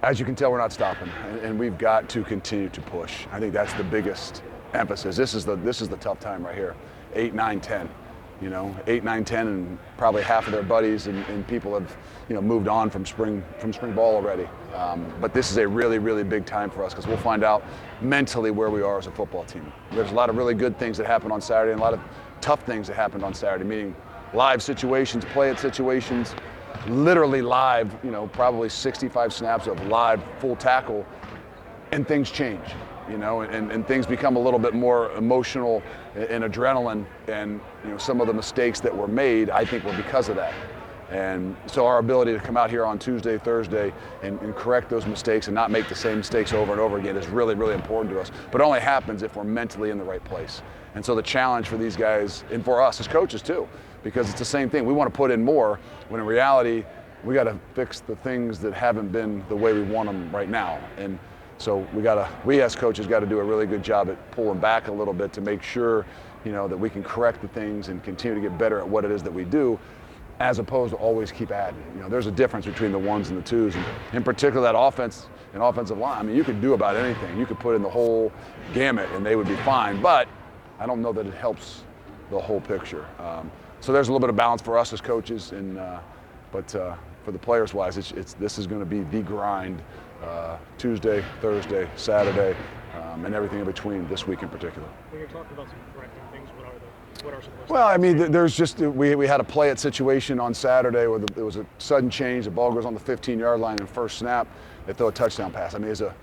as you can tell, we're not stopping, and we've got to continue to push. I think that's the biggest emphasis. This is the tough time right here. 8, 9, 10. 8, 9, 10, and probably half of their buddies and people have, moved on from spring ball already. But this is a really, really big time for us because we'll find out mentally where we are as a football team. There's a lot of really good things that happened on Saturday and a lot of tough things that happened on Saturday, meaning live situations, play-it situations, literally live, probably 65 snaps of live full tackle, and things change. And things become a little bit more emotional and adrenaline, and some of the mistakes that were made, I think, were because of that. And so our ability to come out here on Tuesday, Thursday, and correct those mistakes and not make the same mistakes over and over again is really, really important to us. But it only happens if we're mentally in the right place. And so the challenge for these guys, and for us as coaches too, because it's the same thing. We want to put in more, when in reality, we got to fix the things that haven't been the way we want them right now. And so we as coaches got to do a really good job at pulling back a little bit to make sure, that we can correct the things and continue to get better at what it is that we do, as opposed to always keep adding. There's a difference between the ones and the twos, and in particular that offense and offensive line. I mean, you could do about anything. You could put in the whole gamut and they would be fine, but I don't know that it helps the whole picture. So there's a little bit of balance for us as coaches, but for the players wise, this is going to be the grind. Tuesday, Thursday, Saturday, and everything in between this week in particular. When you're talking about some correcting things, what are some of those? Well, I mean, there's just, we had a play-it situation on Saturday where there was a sudden change. The ball goes on the 15-yard line and first snap, they throw a touchdown pass. I mean, it's a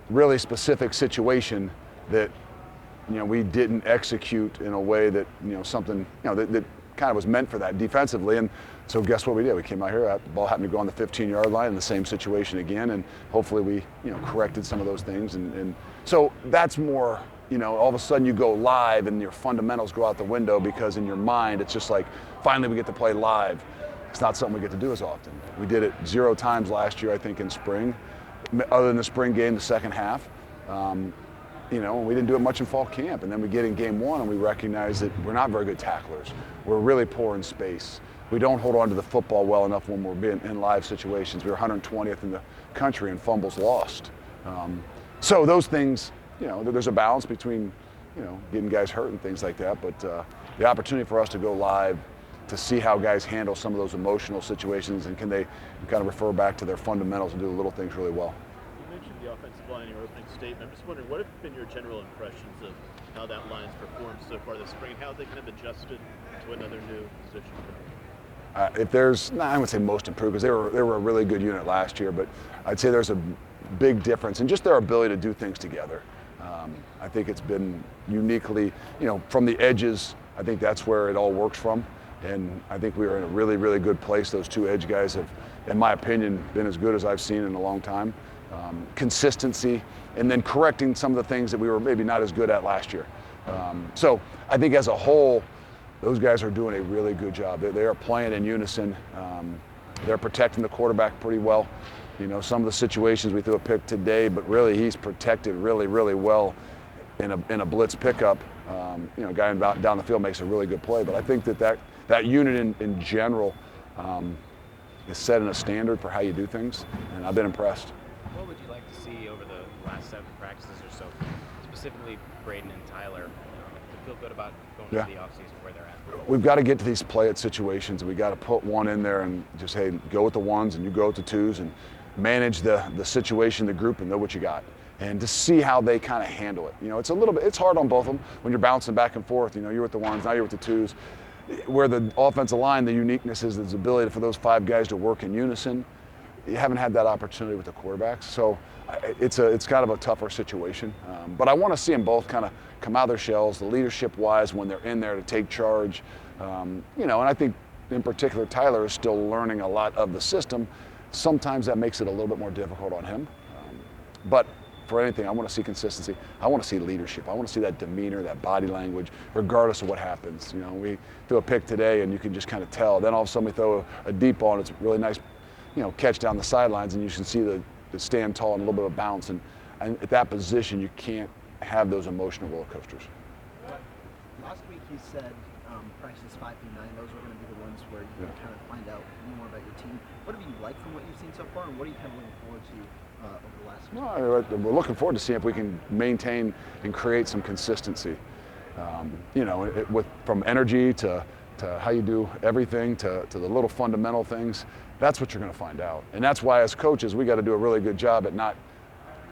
really specific situation that, we didn't execute in a way that, something, that kind of was meant for that defensively. And so guess what we did? We came out here, the ball happened to go on the 15-yard line in the same situation again, and hopefully we, corrected some of those things. And so that's more, all of a sudden you go live and your fundamentals go out the window because in your mind it's just like, finally we get to play live. It's not something we get to do as often. We did it 0 times last year, I think, in spring, other than the spring game, the second half. We didn't do it much in fall camp. And then we get in game 1 and we recognize that we're not very good tacklers. We're really poor in space. We don't hold on to the football well enough when we're in live situations. We were 120th in the country in fumbles lost. So those things, there's a balance between, getting guys hurt and things like that. But the opportunity for us to go live, to see how guys handle some of those emotional situations, and can they kind of refer back to their fundamentals and do the little things really well. You mentioned the offensive line in your opening statement. I'm just wondering, what have been your general impressions of how that line's performed so far this spring, and how they kind of adjusted to another new position? If there's, I would say most improved, because they were a really good unit last year, but I'd say there's a big difference in just their ability to do things together. I think it's been uniquely, from the edges, I think that's where it all works from. And I think we are in a really, really good place. Those two edge guys have, in my opinion, been as good as I've seen in a long time. Consistency, and then correcting some of the things that we were maybe not as good at last year. So I think as a whole, those guys are doing a really good job. They are playing in unison. They're protecting the quarterback pretty well. Some of the situations we threw a pick today, but really he's protected really, really well in a blitz pickup. A guy down the field makes a really good play. But I think that unit in general is setting a standard for how you do things, and I've been impressed. What would you like to see over the last 7 practices or so, specifically Braden and Tyler, to feel good about going into the offseason where they're at? We've got to get to these play-it situations. We got to put one in there and just, hey, go with the ones and you go with the twos and manage the situation, the group, and know what you got. And to see how they kind of handle it. It's hard on both of them when you're bouncing back and forth. You're with the ones, now you're with the twos. Where the offensive line, the uniqueness is the ability for those 5 guys to work in unison. You haven't had that opportunity with the quarterbacks. So it's kind of a tougher situation. But I want to see them both kind of come out of their shells, the leadership-wise, when they're in there to take charge. And I think in particular Tyler is still learning a lot of the system. Sometimes that makes it a little bit more difficult on him. But for anything, I want to see consistency. I want to see leadership. I want to see that demeanor, that body language, regardless of what happens. We threw a pick today and you can just kind of tell. Then all of a sudden we throw a deep ball and it's a really nice, catch down the sidelines, and you can see the stand tall and a little bit of bounce. And at that position, you can't have those emotional roller coasters. Last week you said practices 5 through 9, those are going to be the ones where you kind of find out more about your team. What have you liked from what you've seen so far, and what are you kind of looking forward to over the last 6 months? Well, we're looking forward to seeing if we can maintain and create some consistency. From energy to how you do everything to the little fundamental things. That's what you're going to find out. And that's why as coaches, we got to do a really good job at not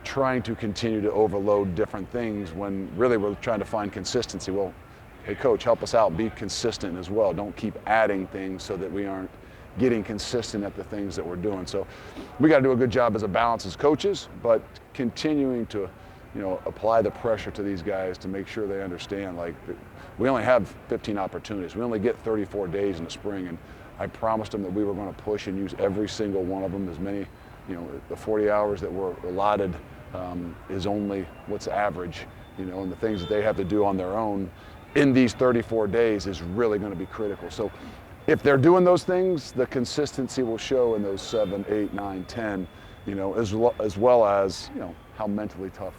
trying to continue to overload different things when really we're trying to find consistency. Well, hey coach, help us out, be consistent as well. Don't keep adding things so that we aren't getting consistent at the things that we're doing. So we got to do a good job as a balance as coaches, but continuing to apply the pressure to these guys to make sure they understand, like, we only have 15 opportunities. We only get 34 days in the spring, and I promised them that we were going to push and use every single one of them. As many, the 40 hours that were allotted is only what's average, and the things that they have to do on their own in these 34 days is really going to be critical. So if they're doing those things, the consistency will show in those 7, 8, 9, 10, as well as, how mentally tough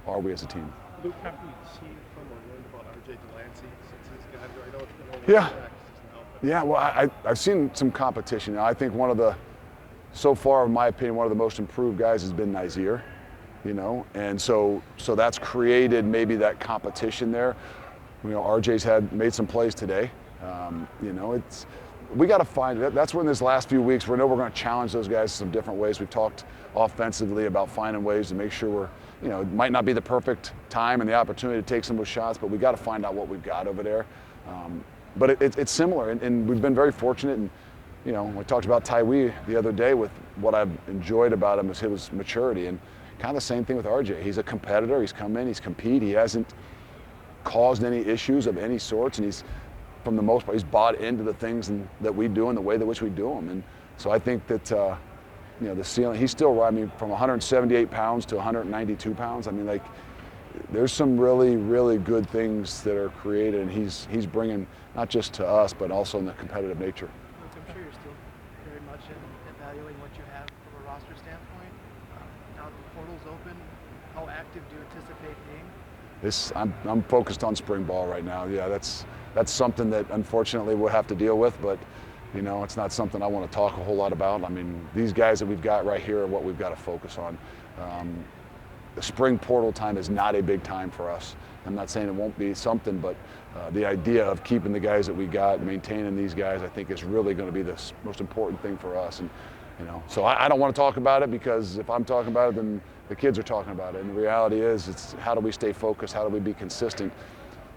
are we as a team. Luke, have you seen from or learned about RJ Delancey since he's got here? I know it's been over Yeah. practices now, but Yeah, well, I've seen some competition. I think so far, in my opinion, one of the most improved guys has been Nazir, and so that's created maybe that competition there. RJ's made some plays today. We got to find it. That's when this last few weeks, we know we're going to challenge those guys in some different ways. We've talked offensively about finding ways to make sure it might not be the perfect time and the opportunity to take some of those shots, but we got to find out what we've got over there. But it's similar, and we've been very fortunate. And we talked about Tywee the other day. With what I've enjoyed about him is his maturity, and kind of the same thing with RJ. He's a competitor. He's come in. He's competed. He hasn't caused any issues of any sorts, and he's, from the most part, he's bought into the things that we do and the way in which we do them. And so I think that the ceiling, he's still, from 178 pounds to 192 pounds. There's some really, really good things that are created, and he's bringing not just to us, but also in the competitive nature. Look, I'm sure you're still very much evaluating what you have from a roster standpoint. Now that the portal's open, how active do you anticipate being? I'm focused on spring ball right now. Yeah, that's something that unfortunately we'll have to deal with, but it's not something I want to talk a whole lot about. These guys that we've got right here are what we've got to focus on. The spring portal time is not a big time for us. I'm not saying it won't be something, but the idea of keeping the guys that we got, maintaining these guys, I think is really going to be the most important thing for us. And so I don't want to talk about it, because if I'm talking about it, then the kids are talking about it. And the reality is, it's how do we stay focused? How do we be consistent?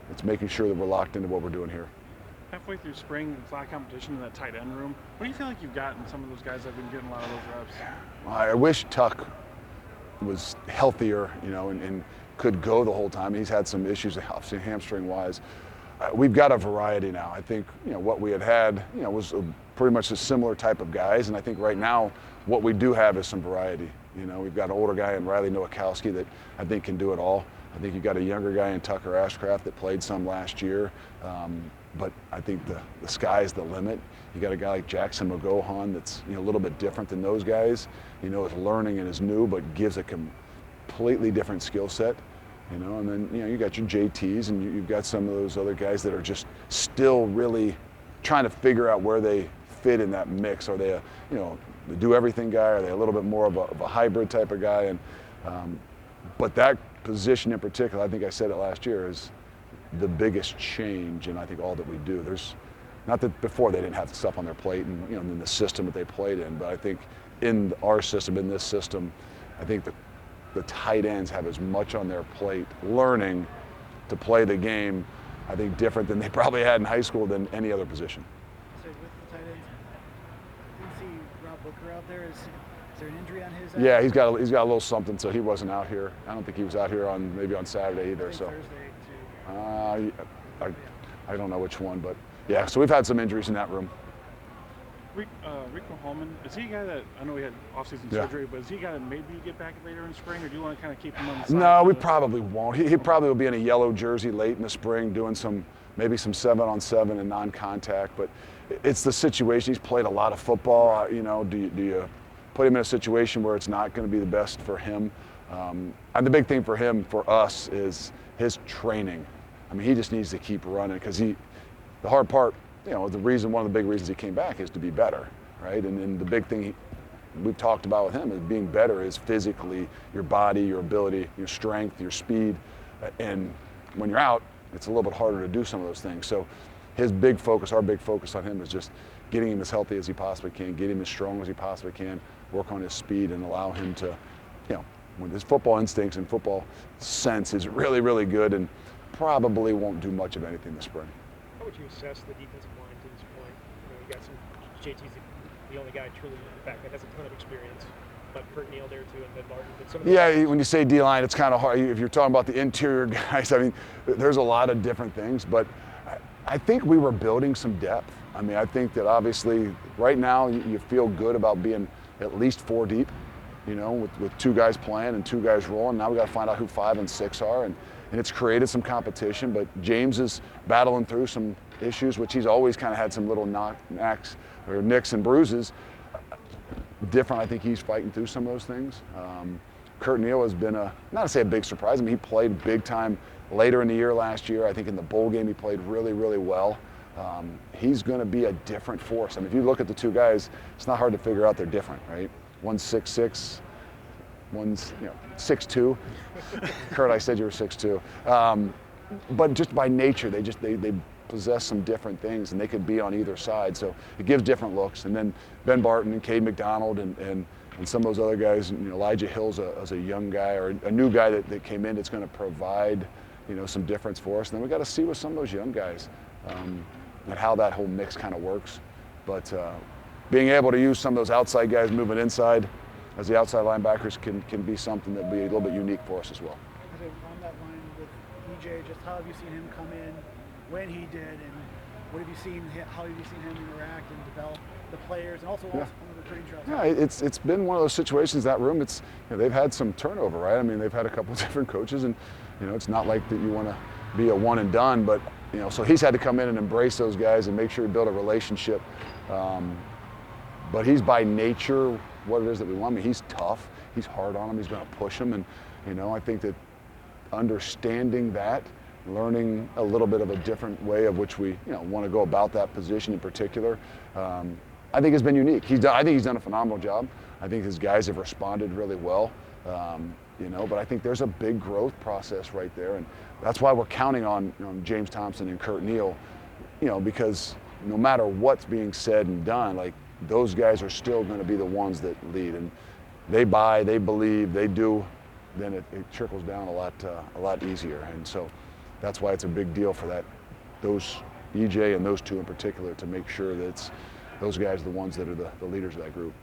It's making sure that we're locked into what we're doing here. halfway through spring, it's a lot of competition in that tight end room. What do you feel like you've gotten some of those guys that have been getting a lot of those reps? I wish Tuck was healthier, and could go the whole time. He's had some issues, obviously hamstring-wise. We've got a variety now. I think what we had was pretty much a similar type of guys, and I think right now what we do have is some variety. We've got an older guy in Riley Nowakowski that I think can do it all. I think you've got a younger guy in Tucker Ashcraft that played some last year, but I think the sky's the limit. You got a guy like Jackson McGohan that's a little bit different than those guys. Is learning and is new, but gives a completely different skill set. And then you got your JTs, and you've got some of those other guys that are just still really trying to figure out where they fit in that mix. Are they the do everything guy? Are they a little bit more of a hybrid type of guy? And but that position in particular, I think I said it last year, is the biggest change in I think all that we do. There's not that before they didn't have stuff on their plate and in the system that they played in, but I think in our system, in this system, I think the tight ends have as much on their plate learning to play the game, I think different than they probably had in high school than any other position. So with the tight ends, I didn't see Rob Booker out there. Is there an injury on his? Yeah, he's got a little something, so he wasn't out here. I don't think he was out here maybe on Saturday either. So Thursday too. I don't know which one, but yeah. So we've had some injuries in that room. Rico Holman, is he a guy that, I know he had off-season surgery, but is he a guy that maybe you get back later in spring, or do you want to kind of keep him on the side? No, we probably won't. He probably will be in a yellow jersey late in the spring doing maybe some 7-on-7 and non-contact, but it's the situation. He's played a lot of football. Do you put him in a situation where it's not going to be the best for him? And the big thing for him, for us, is his training. He just needs to keep running, because the hard part, one of the big reasons he came back is to be better, right? And the big thing we've talked about with him is being better is physically, your body, your ability, your strength, your speed. And when you're out, it's a little bit harder to do some of those things. So our big focus on him is just getting him as healthy as he possibly can, get him as strong as he possibly can, work on his speed, and allow him to, when his football instincts and football sense is really, really good, and probably won't do much of anything this spring. How would you assess the defensive line to this point? You got some JT's the only guy truly back that has a ton of experience, but Kurt Neal there too, and Ben Martin. But some of the when you say D-line, it's kind of hard. If you're talking about the interior guys, I mean, there's a lot of different things, but I think we were building some depth. I mean, I think that obviously right now you feel good about being at least 4 deep, with 2 guys playing and 2 guys rolling. Now we got to find out who 5 and 6 are, and it's created some competition. But James is battling through some issues, which he's always kind of had some little nicks and bruises. Different, I think he's fighting through some of those things. Kurt Neal has been not to say a big surprise. I mean, he played big time later in the year last year. I think in the bowl game he played really, really well. He's going to be a different force. I mean, if you look at the 2 guys, it's not hard to figure out they're different, right? One's 6'6", one's 6'2". Kurt, I said you were 6'2". But just by nature, they possess some different things, and they could be on either side. So it gives different looks. And then Ben Barton and Cade McDonald and some of those other guys, Elijah Hill's as a young guy or a new guy that came in that's going to provide, some difference for us. And then we got to see with some of those young guys and how that whole mix kind of works. But being able to use some of those outside guys moving inside as the outside linebackers can be something that will be a little bit unique for us as well. On that line with EJ, just how have you seen him come in when he did, and how have you seen him interact and develop the players, and also on the recruiting trail? Yeah, it's been one of those situations, that room, it's they've had some turnover, right? I mean, they've had a couple of different coaches, and it's not like that you want to be a one and done, but so he's had to come in and embrace those guys and make sure he build a relationship. But he's by nature what it is that we want. I mean, he's tough. He's hard on them. He's going to push them. And, I think that understanding that, learning a little bit of a different way of which we, want to go about that position in particular, I think has been unique. I think he's done a phenomenal job. I think his guys have responded really well. But I think there's a big growth process right there. And that's why we're counting on James Thompson and Kurt Neal, because no matter what's being said and done, like, those guys are still going to be the ones that lead, and they believe, they do, then it trickles down a lot easier. And so that's why it's a big deal for those EJ and those 2 in particular to make sure that those guys are the ones that are the leaders of that group.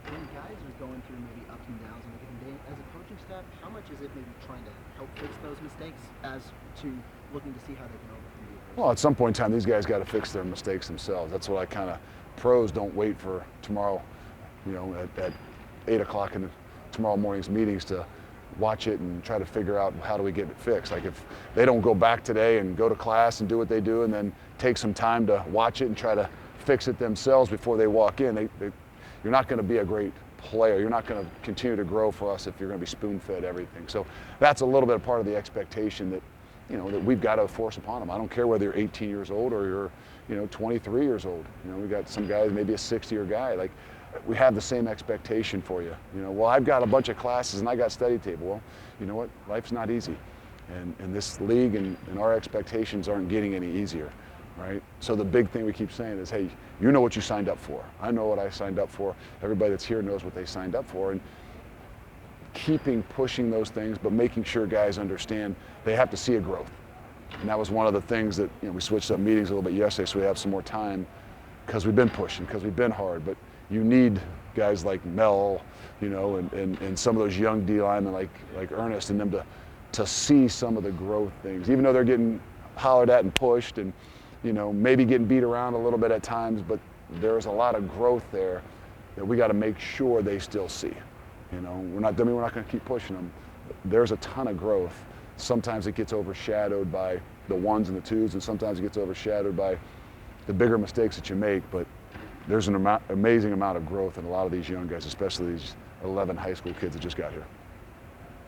When guys are going through maybe ups and downs on a given day, as a coaching staff, how much is it maybe trying to help fix those mistakes as to looking to see how they can overcome the adversity? Well, at some point in time, these guys got to fix their mistakes themselves. That's what I kind of, pros don't wait for tomorrow, at 8 o'clock in tomorrow morning's meetings to watch it and try to figure out how do we get it fixed. Like, if they don't go back today and go to class and do what they do and then take some time to watch it and try to fix it themselves before they walk in, you're not going to be a great player. You're not going to continue to grow for us if you're going to be spoon-fed everything. So that's a little bit part of the expectation that, that we've got to force upon them. I don't care whether you're 18 years old or you're, 23 years old. We got some guys, maybe a 60-year guy. Like, we have the same expectation for you. Well, I've got a bunch of classes and I got study table. Well, you know what? Life's not easy. And this league and our expectations aren't getting any easier, right? So the big thing we keep saying is, hey, you know what you signed up for. I know what I signed up for. Everybody that's here knows what they signed up for. And pushing those things, but making sure guys understand they have to see a growth. And that was one of the things that, we switched up meetings a little bit yesterday so we have some more time, because we've been pushing, because we've been hard. But you need guys like Mel, and some of those young D linemen like Ernest, and them to see some of the growth things, even though they're getting hollered at and pushed and, maybe getting beat around a little bit at times, but there's a lot of growth there that we got to make sure they still see. We're not going to keep pushing them. There's a ton of growth. Sometimes it gets overshadowed by the 1s and the 2s, and sometimes it gets overshadowed by the bigger mistakes that you make, but there's an amazing amount of growth in a lot of these young guys, especially these 11 high school kids that just got here.